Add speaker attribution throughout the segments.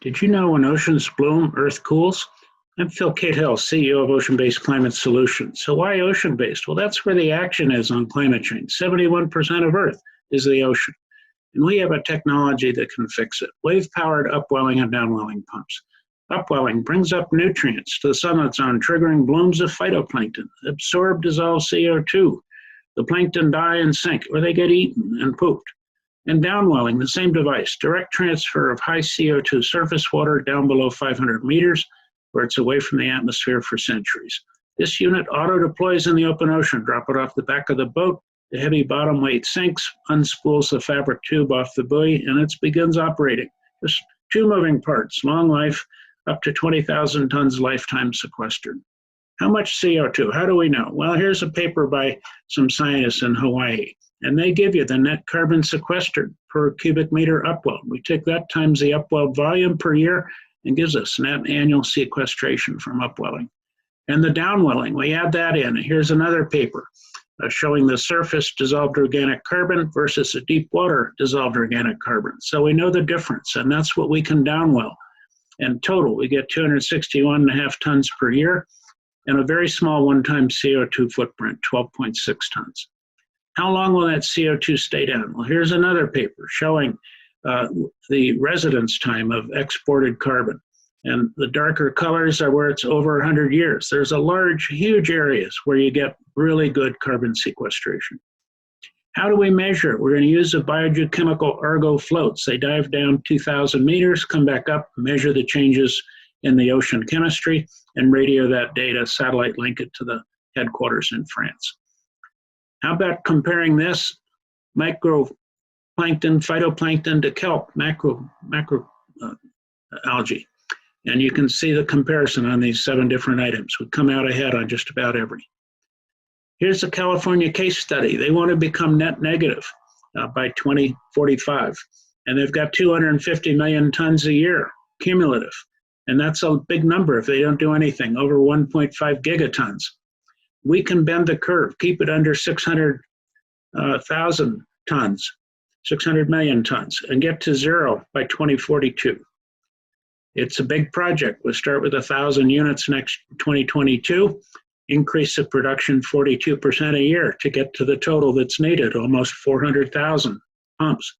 Speaker 1: Did you know when oceans bloom, Earth cools? I'm Phil Cahill, CEO of Ocean-Based Climate Solutions. So why ocean-based? Well, that's where the action is on climate change. 71% of Earth is the ocean. And we have a technology that can fix it. Wave-powered upwelling and downwelling pumps. Upwelling brings up nutrients to the summit zone, triggering blooms of phytoplankton. Absorb, dissolve CO2. The plankton die and sink, or they get eaten and pooped. And downwelling, the same device, direct transfer of high CO2 surface water down below 500 meters, where it's away from the atmosphere for centuries. This unit auto-deploys in the open ocean. Drop it off the back of the boat. The heavy bottom weight sinks, unspools the fabric tube off the buoy, and it begins operating. Just two moving parts, long life, up to 20,000 tons lifetime sequestered. How much CO2? How do we know? Well, here's a paper by some scientists in Hawaii, and they give you the net carbon sequestered per cubic meter upwelled. We take that times the upwelled volume per year and gives us net annual sequestration from upwelling. And the downwelling, we add that in. Here's another paper showing the surface dissolved organic carbon versus a deep water dissolved organic carbon. So we know the difference, and that's what we can downwell. In total, we get 261.5 tons per year and a very small one-time CO2 footprint, 12.6 tons. How long will that CO2 stay down? Well, here's another paper showing the residence time of exported carbon. And the darker colors are where it's over 100 years. There's a large, huge areas where you get really good carbon sequestration. How do we measure it? We're going to use the biogeochemical Argo floats. They dive down 2,000 meters, come back up, measure the changes in the ocean chemistry, and radio that data, satellite link it to the headquarters in France. How about comparing this microplankton, phytoplankton to kelp, macro algae? And you can see the comparison on these 7 different items. We come out ahead on just about every. Here's the California case study. They want to become net negative by 2045. And they've got 250 million tons a year cumulative. And that's a big number if they don't do anything, over 1.5 gigatons. We can bend the curve, keep it under 600,000 tons, 600 million tons, and get to zero by 2042. It's a big project. We'll start with 1,000 units next 2022, increase the production 42% a year to get to the total that's needed, almost 400,000 pumps.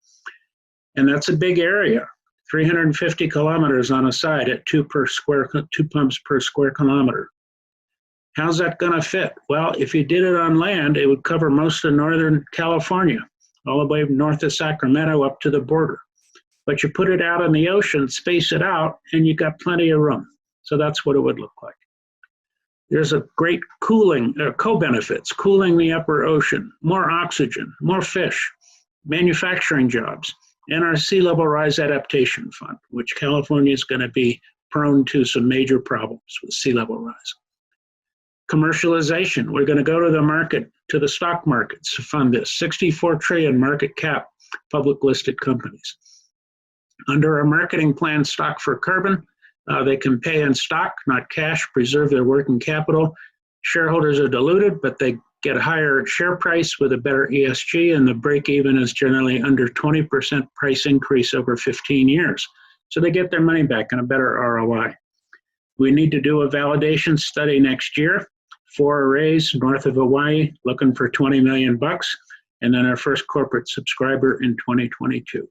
Speaker 1: And that's a big area, 350 kilometers on a side at 2 pumps per square kilometer. How's that going to fit? Well, if you did it on land, it would cover most of Northern California, all the way north of Sacramento up to the border. But you put it out in the ocean, space it out, and you got plenty of room. So that's what it would look like. There's a great cooling, co-benefits, cooling the upper ocean, more oxygen, more fish, manufacturing jobs, and our sea level rise adaptation fund, which California is going to be prone to some major problems with sea level rise. Commercialization, we're going to go to the market, to the stock markets to fund this. 64 trillion market cap, public listed companies. Under our marketing plan, Stock for Carbon, they can pay in stock, not cash, preserve their working capital. Shareholders are diluted, but they get a higher share price with a better ESG, and the break even is generally under 20% price increase over 15 years. So they get their money back and a better ROI. We need to do a validation study next year. 4 arrays north of Hawaii, looking for 20 million bucks, and then our first corporate subscriber in 2022.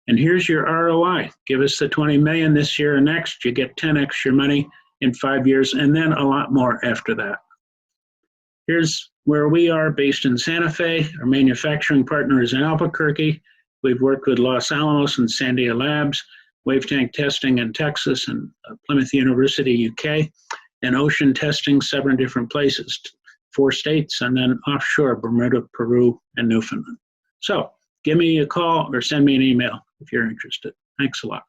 Speaker 1: And here's your ROI. Give us the 20 million this year and next, you get 10x your money in 5 years, and then a lot more after that. Here's where we are, based in Santa Fe. Our manufacturing partner is in Albuquerque. We've worked with Los Alamos and Sandia Labs, wave tank testing in Texas and Plymouth University, UK, and ocean testing 7 different places, 4 states, and then offshore, Bermuda, Peru, and Newfoundland. So give me a call or send me an email if you're interested. Thanks a lot.